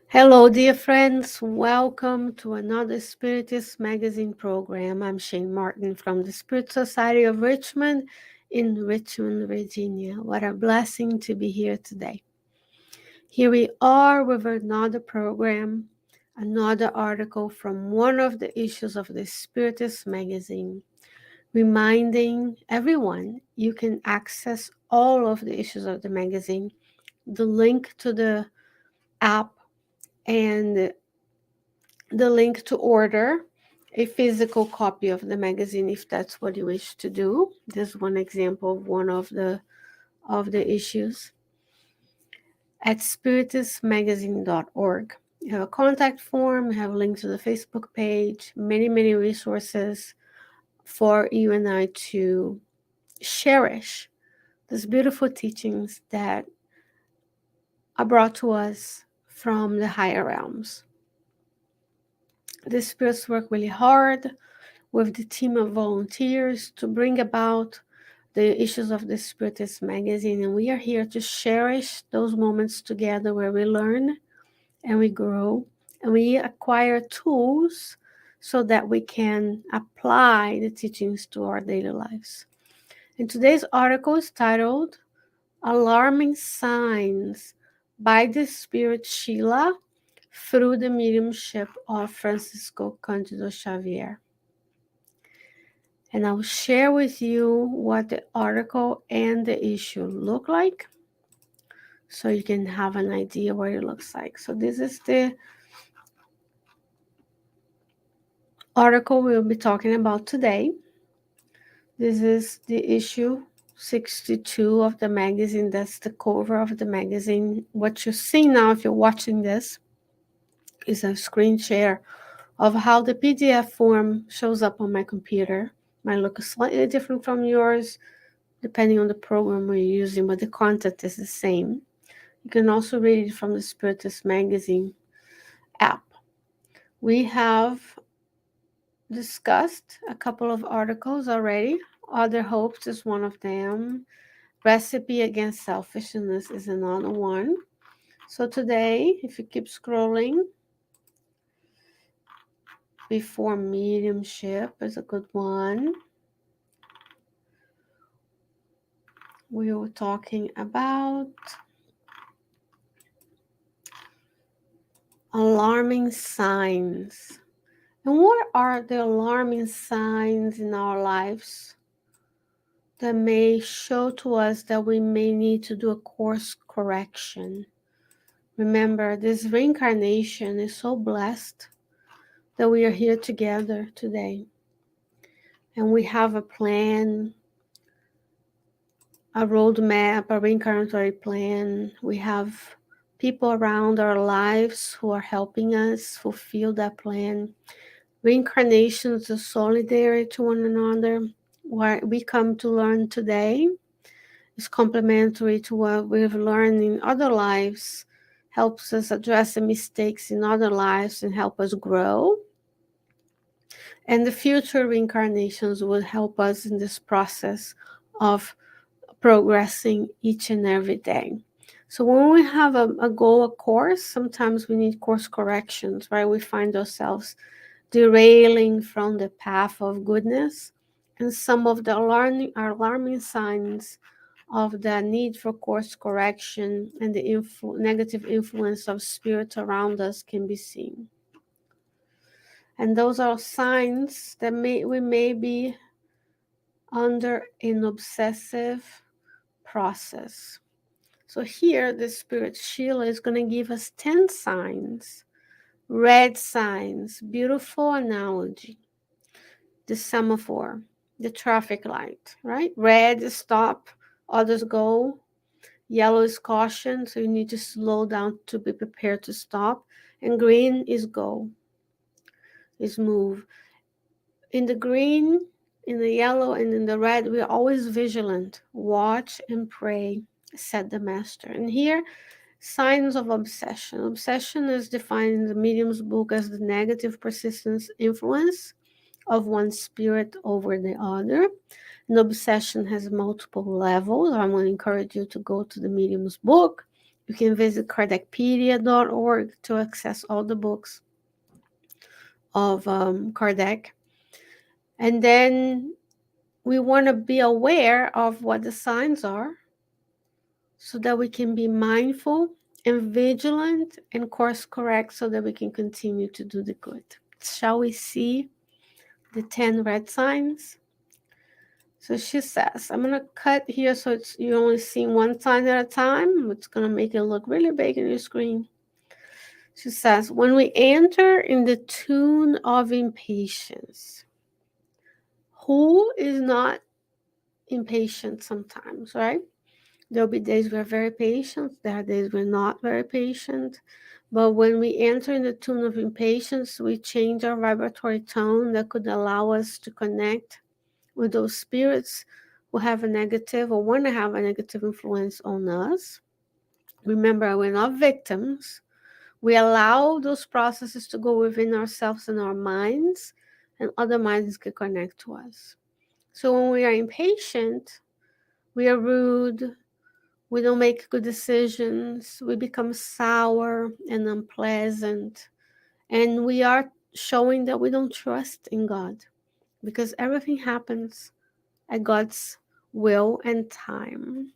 Hello, dear friends. Welcome to another Spiritist magazine program. I'm Shane Martin from the Spirit Society of Richmond in Richmond, Virginia. What a blessing to be here today. Here we are with another program, another article from one of the issues of the Spiritist magazine, reminding everyone you can access all of the issues of the magazine, the link to the app, and the link to order a physical copy of the magazine if that's what you wish to do. This is one example of one of the issues at spiritistmagazine.org. You have a contact form, you have a link to the Facebook page, many resources for you and I to cherish these beautiful teachings that are brought to us from the higher realms. The spirits work really hard with the team of volunteers to bring about the issues of the Spiritist magazine. And we are here to cherish those moments together where we learn and we grow and we acquire tools so that we can apply the teachings to our daily lives. And today's article is titled Alarming Signs by the Spirit Scheilla through the mediumship of Francisco Candido Xavier. And I'll share with you what the article and the issue look like so you can have an idea what it looks like. So this is the article we'll be talking about today. This is the issue 62 of the magazine. That's the cover of the magazine. What you see now, if you're watching this, is a screen share of how the PDF form shows up on my computer. Might look slightly different from yours, depending on the program we're using, but the content is the same. You can also read it from the Spiritist magazine app. We have discussed a couple of articles already. Other Hopes is one of them. Recipe Against Selfishness is another one. So today, if you keep scrolling, Before Mediumship is a good one. We were talking about alarming signs. And what are the alarming signs in our lives that may show to us that we may need to do a course correction? Remember, this reincarnation is so blessed that we are here together today. And we have a plan, a roadmap, a reincarnatory plan. We have people around our lives who are helping us fulfill that plan. Reincarnations are solidary to one another. What we come to learn today is complementary to what we've learned in other lives, helps us address the mistakes in other lives and help us grow. And the future reincarnations will help us in this process of progressing each and every day. So when we have a goal, a course, sometimes we need course corrections, right? We find ourselves derailing from the path of goodness, and some of the alarming signs of the need for course correction and the negative influence of spirit around us can be seen. And those are signs that we may be under an obsessive process. So here, the Spirit Scheilla is going to give us 10 signs, red signs, beautiful analogy. The semaphore, the traffic light, right? Red is stop, others go. Yellow is caution, so you need to slow down to be prepared to stop. And green is go, is move. In the green, in the yellow, and in the red, we're always vigilant. Watch and pray, said the master. And here, signs of obsession. Obsession is defined in the medium's book as the negative persistence influence of one spirit over the other. And obsession has multiple levels. I'm going to encourage you to go to the medium's book You can visit kardecpedia.org to access all the books of Kardec. And then we want to be aware of what the signs are so that we can be mindful and vigilant and course correct so that we can continue to do the good. Shall we see the 10 red signs? So she says, I'm going to cut here so you only see one sign at a time. It's going to make it look really big on your screen. She says, when we enter in the tune of impatience, who is not impatient sometimes, right? There'll be days we're very patient, there are days we're not very patient. But when we enter in the tune of impatience, we change our vibratory tone that could allow us to connect with those spirits who have a negative or want to have a negative influence on us. Remember, we're not victims. We allow those processes to go within ourselves and our minds, and other minds can connect to us. So when we are impatient, we are rude, we don't make good decisions, we become sour and unpleasant, and we are showing that we don't trust in God because everything happens at God's will and time.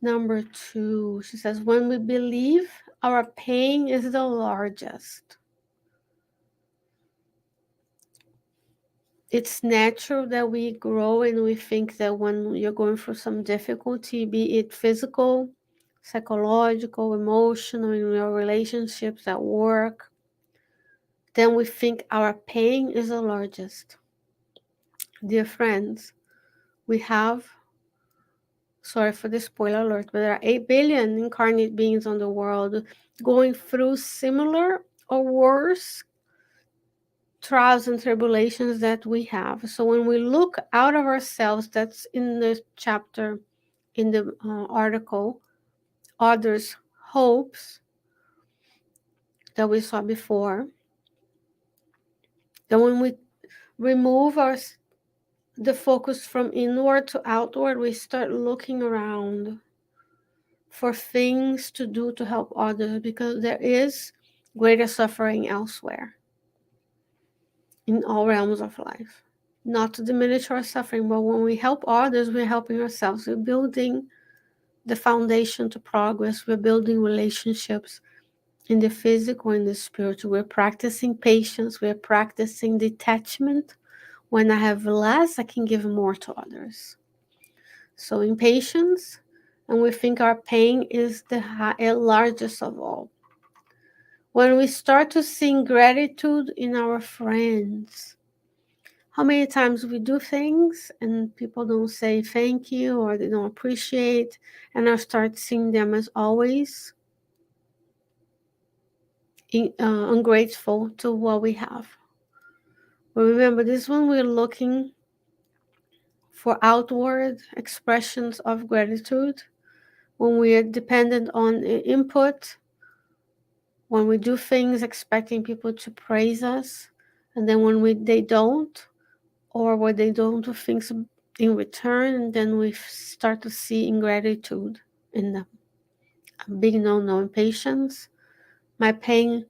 Number 2, she says, when we believe our pain is the largest, it's natural that we grow and we think that when you're going through some difficulty, be it physical, psychological, emotional, in your relationships at work, then we think our pain is the largest. Dear friends, we have, sorry for the spoiler alert, but there are 8 billion incarnate beings on the world going through similar or worse trials and tribulations that we have. So when we look out of ourselves, that's in the chapter, in the article, others' hopes that we saw before. Then when we remove the focus from inward to outward, we start looking around for things to do to help others because there is greater suffering elsewhere in all realms of life. Not to diminish our suffering, but when we help others, we're helping ourselves. We're building the foundation to progress. We're building relationships in the physical and the spiritual. We're practicing patience. We're practicing detachment. When I have less, I can give more to others. So impatience, and we think our pain is the largest of all. When we start to see gratitude in our friends, how many times we do things and people don't say thank you or they don't appreciate, and I start seeing them as always ungrateful to what we have. But remember, this one we're looking for outward expressions of gratitude. When we are dependent on input, when we do things expecting people to praise us, and then when they don't, or when they don't do things in return, and then we start to see ingratitude in them. A big no-no. Impatience, my pain.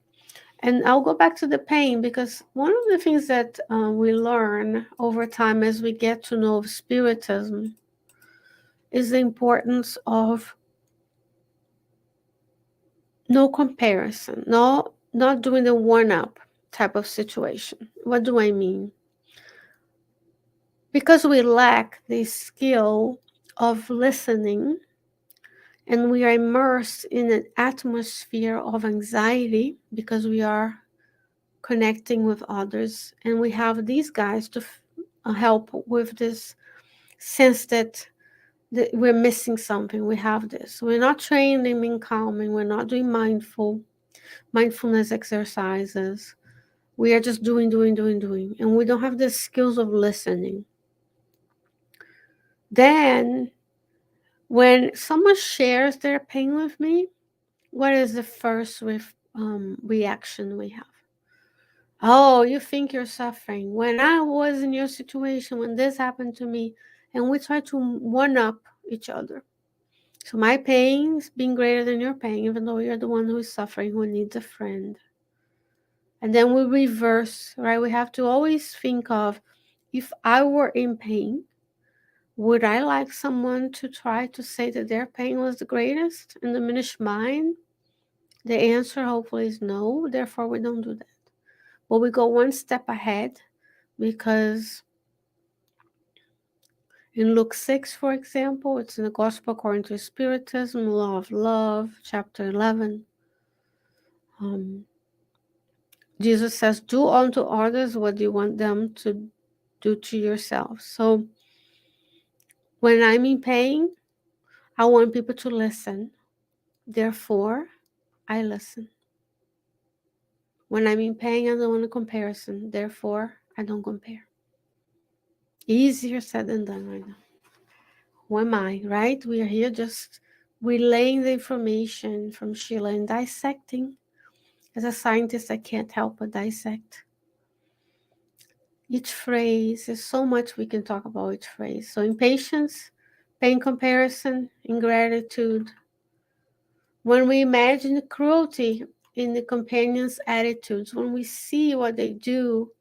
And I'll go back to the pain because one of the things that we learn over time as we get to know Spiritism is the importance of no comparison, not doing the one-up type of situation. What do I mean? Because we lack the skill of listening and we are immersed in an atmosphere of anxiety because we are connecting with others, and we have these guys to help with this sense that we're missing something. We have this. We're not trained in being calm, and we're not doing mindfulness exercises. We are just doing, and we don't have the skills of listening. Then, when someone shares their pain with me, what is the first reaction we have? Oh, you think you're suffering. When I was in your situation, when this happened to me, and we try to one up each other. So my pain is being greater than your pain, even though you're the one who is suffering, who needs a friend. And then we reverse, right? We have to always think of, if I were in pain, would I like someone to try to say that their pain was the greatest and diminish mine? The answer hopefully is no. Therefore, we don't do that. But we go one step ahead, because in Luke 6, for example, it's in the Gospel according to Spiritism, Law of Love, chapter 11. Jesus says, do unto others what you want them to do to yourself. So when I'm in pain, I want people to listen. Therefore, I listen. When I'm in pain, I don't want a comparison. Therefore, I don't compare. Easier said than done right now. Who am I, right? We are here just relaying the information from Scheilla and dissecting. As a scientist, I can't help but dissect each phrase. There's so much we can talk about each phrase. So impatience, pain comparison, ingratitude. When we imagine the cruelty in the companion's attitudes, when we see what they do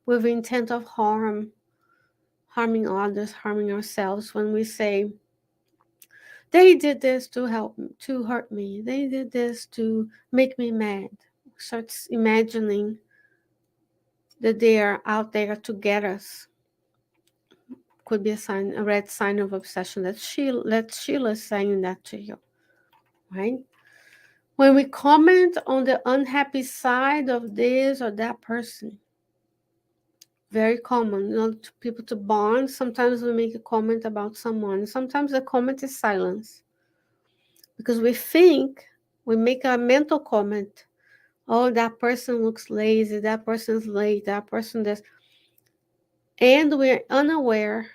with the intent of harming others, harming ourselves, when we say, they did this to hurt me, they did this to make me mad, starts imagining that they are out there to get us, could be a red sign of obsession. That Sheila's saying that to you, right? When we comment on the unhappy side of this or that person, very common, to people to bond. Sometimes we make a comment about someone. Sometimes the comment is silence, because we make a mental comment. Oh, that person looks lazy. That person's late. That person this, and we're unaware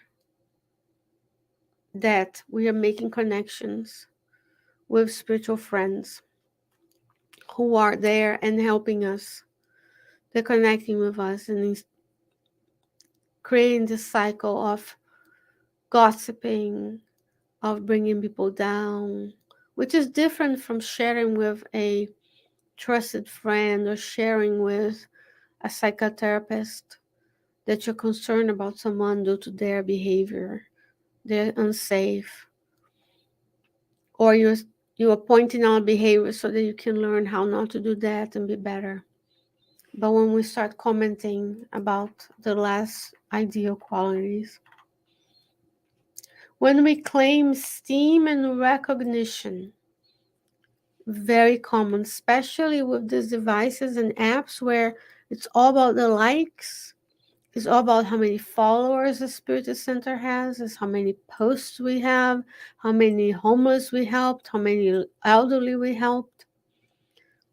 that we are making connections with spiritual friends who are there and helping us. They're connecting with us and creating this cycle of gossiping, of bringing people down, which is different from sharing with a trusted friend or sharing with a psychotherapist that you're concerned about someone due to their behavior, they're unsafe, or you're pointing out behavior so that you can learn how not to do that and be better. But when we start commenting about the less ideal qualities, when we claim esteem and recognition, very common, especially with these devices and apps where it's all about the likes. It's all about how many followers the Spiritist Center has, is how many posts we have, how many homeless we helped, how many elderly we helped.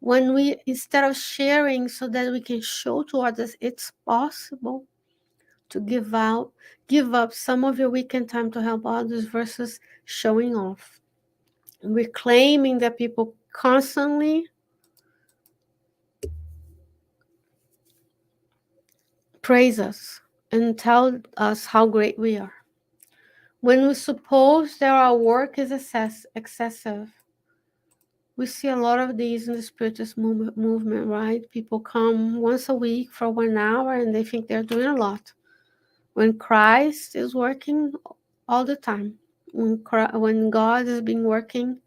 When we, instead of sharing so that we can show to others it's possible to give up some of your weekend time to help others versus showing off. We're claiming that people constantly praise us and tell us how great we are. When we suppose that our work is excessive, we see a lot of these in the Spiritist movement, right? People come once a week for 1 hour and they think they're doing a lot. When Christ is working all the time, when God has been working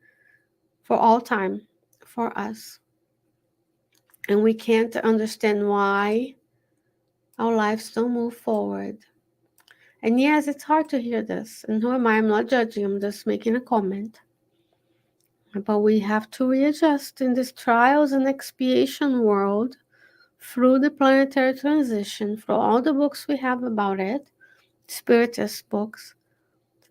for all time for us, and we can't understand why our lives don't move forward. And yes, it's hard to hear this. And who am I? I'm not judging, I'm just making a comment. But we have to readjust in this trials and expiation world through the planetary transition, through all the books we have about it, Spiritist books.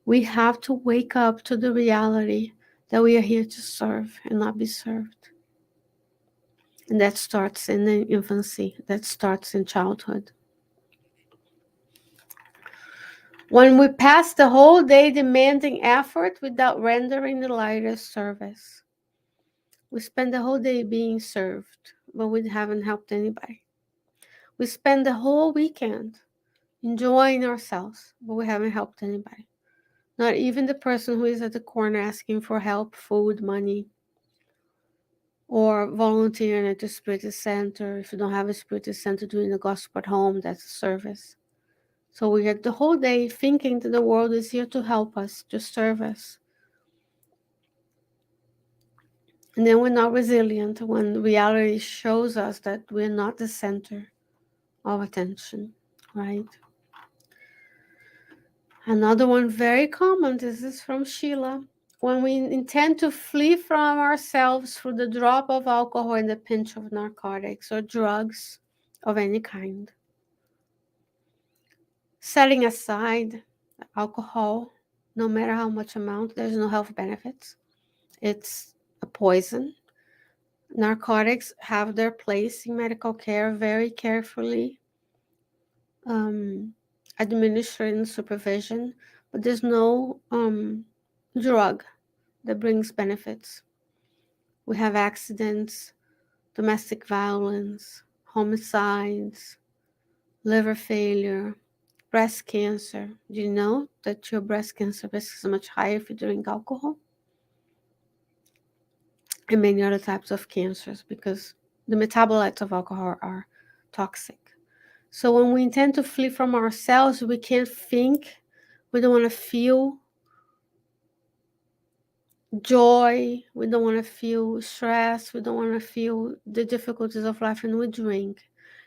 We have to wake up to the reality that we are here to serve and not be served. And that starts in the infancy, that starts in childhood. When we pass the whole day demanding effort without rendering the lightest service, we spend the whole day being served, but we haven't helped anybody. We spend the whole weekend enjoying ourselves, but we haven't helped anybody. Not even the person who is at the corner asking for help, food, money, or volunteering at the Spiritist Center. If you don't have a Spiritist Center doing the gospel at home, that's a service. So we get the whole day thinking that the world is here to help us, to serve us. And then we're not resilient when reality shows us that we're not the center of attention, right? Another one very common, this is from Scheilla. When we intend to flee from ourselves through the drop of alcohol and the pinch of narcotics or drugs of any kind, setting aside alcohol, no matter how much amount, there's no health benefits. It's a poison. Narcotics have their place in medical care, very carefully administered in supervision, but there's no drug that brings benefits. We have accidents, domestic violence, homicides, liver failure, breast cancer. Do you know that your breast cancer risk is much higher if you drink alcohol? And many other types of cancers because the metabolites of alcohol are toxic. So when we intend to flee from ourselves, we can't think, we don't want to feel joy, we don't want to feel stress, we don't want to feel the difficulties of life, and we drink.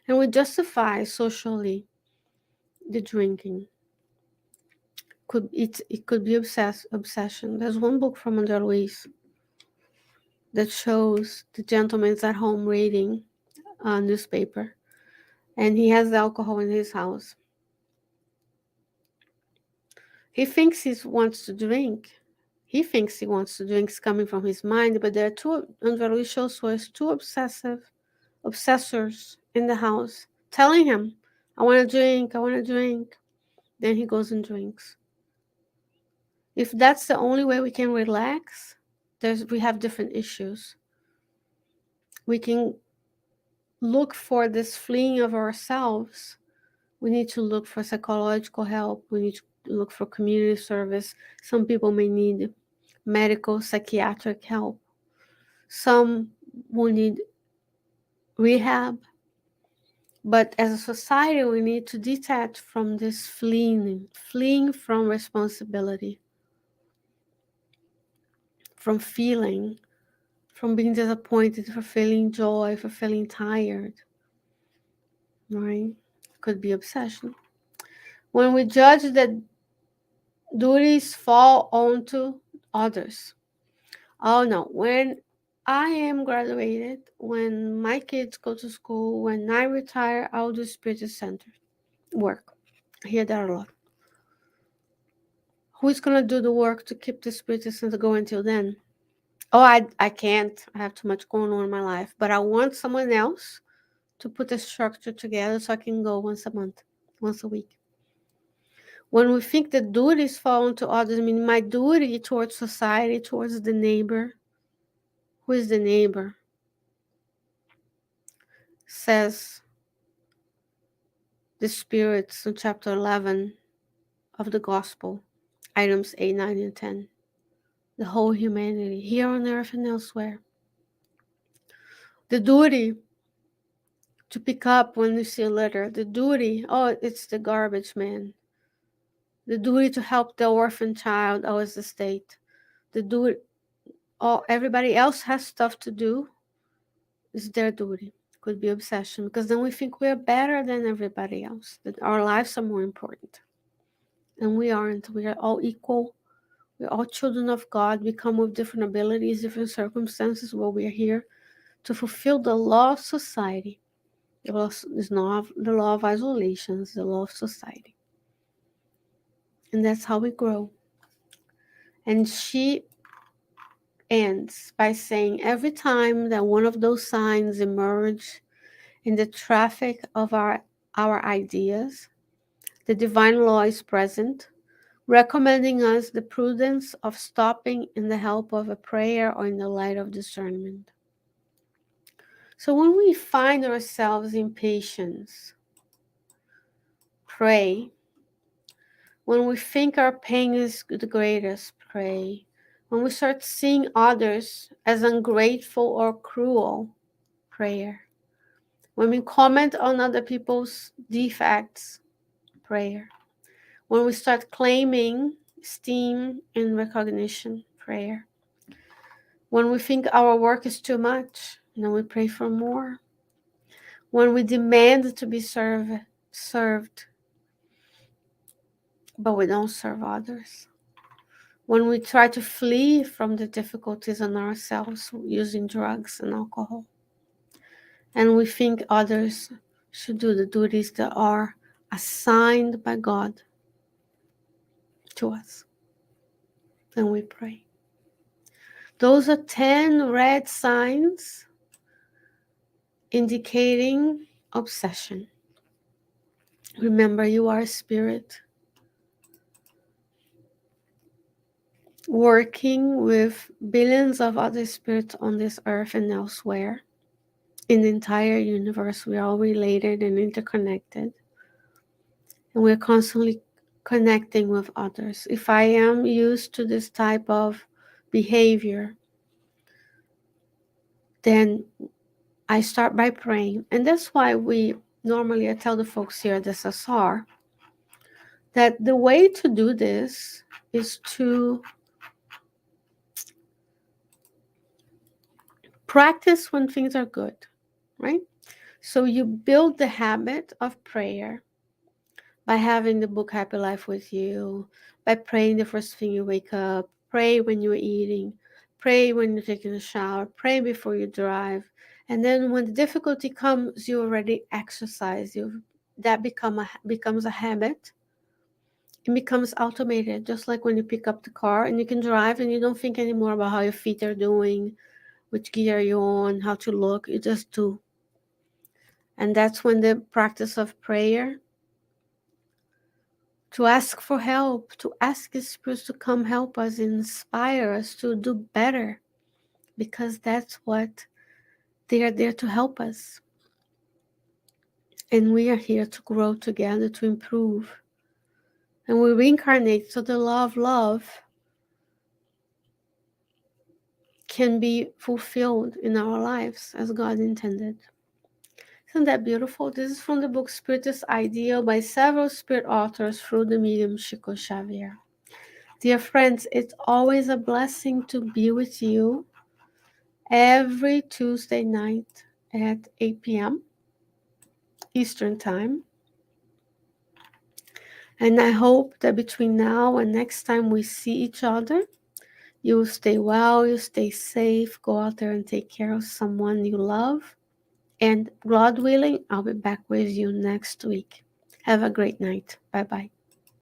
And we justify socially the drinking. It could be obsession. There's one book from André Luiz that shows the gentleman's at home reading a newspaper, and he has alcohol in his house. He thinks he wants to drink. He thinks he wants to drink. It's coming from his mind, but there are two, André Luiz shows us two obsessors in the house telling him, I want to drink, I want to drink. Then he goes and drinks. If that's the only way we can relax, we have different issues. We can look for this fleeing of ourselves. We need to look for psychological help. We need to look for community service. Some people may need medical, psychiatric help. Some will need rehab. But as a society, we need to detach from this fleeing from responsibility, from feeling, from being disappointed, for feeling joy, for feeling tired, right? Could be obsession. When we judge that duties fall onto others. Oh no, when I am graduated, when my kids go to school, when I retire, I'll do Spiritist Center work. I hear that a lot. Who's going to do the work to keep the Spiritist Center going until then? Oh, I can't. I have too much going on in my life. But I want someone else to put the structure together so I can go once a month, once a week. When we think the duties fall onto others, I mean, my duty towards society, towards the neighbor. Who is the neighbor? Says the spirits in chapter 11 of the gospel, items 8, 9, and 10. The whole humanity, here on earth and elsewhere. The duty to pick up when you see a litter. The duty, oh, it's the garbage man. The duty to help the orphan child, oh, it's the state. The duty, oh, everybody else has stuff to do. It's their duty. Could be obsession, because then we think we're better than everybody else, that our lives are more important. And we aren't. We are all equal. We're all children of God. We come with different abilities, different circumstances, but we are here to fulfill the law of society. The law is not the law of isolation, it's the law of society. And that's how we grow. And she ends by saying, every time that one of those signs emerge in the traffic of our ideas, the divine law is present, recommending us the prudence of stopping in the help of a prayer or in the light of discernment. So when we find ourselves in patience, pray, When we think our pain is the greatest, pray. When we start seeing others as ungrateful or cruel, prayer. When we comment on other people's defects, prayer. When we start claiming esteem and recognition, prayer. When we think our work is too much, then we pray for more. When we demand to be served, but we don't serve others. When we try to flee from the difficulties on ourselves using drugs and alcohol. And we think others should do the duties that are assigned by God to us. Then we pray. Those are 10 red signs indicating obsession. Remember, you are a spirit working with billions of other spirits on this earth and elsewhere. In the entire universe, we are all related and interconnected. And we're constantly connecting with others. If I am used to this type of behavior, then I start by praying. And that's why I tell the folks here at the SSR that the way to do this is to practice when things are good, right? So you build the habit of prayer by having the book Happy Life with you, by praying the first thing you wake up, pray when you're eating, pray when you're taking a shower, pray before you drive. And then when the difficulty comes, you already exercise. That becomes a habit. It becomes automated, just like when you pick up the car and you can drive and you don't think anymore about how your feet are doing, which gear you're on, how to look. You just do. And that's when the practice of prayer, to ask for help, to ask the spirits to come help us, inspire us to do better, because that's what they are there to help us. And we are here to grow together, to improve. And we reincarnate so the law of love can be fulfilled in our lives as God intended. Isn't that beautiful? This is from the book Spiritist Ideal by several spirit authors through the medium Xavier. Dear friends, it's always a blessing to be with you every Tuesday night at 8 p.m. Eastern Time. And I hope that between now and next time we see each other, you will stay well, you stay safe, go out there and take care of someone you love. And God willing, I'll be back with you next week. Have a great night. Bye-bye.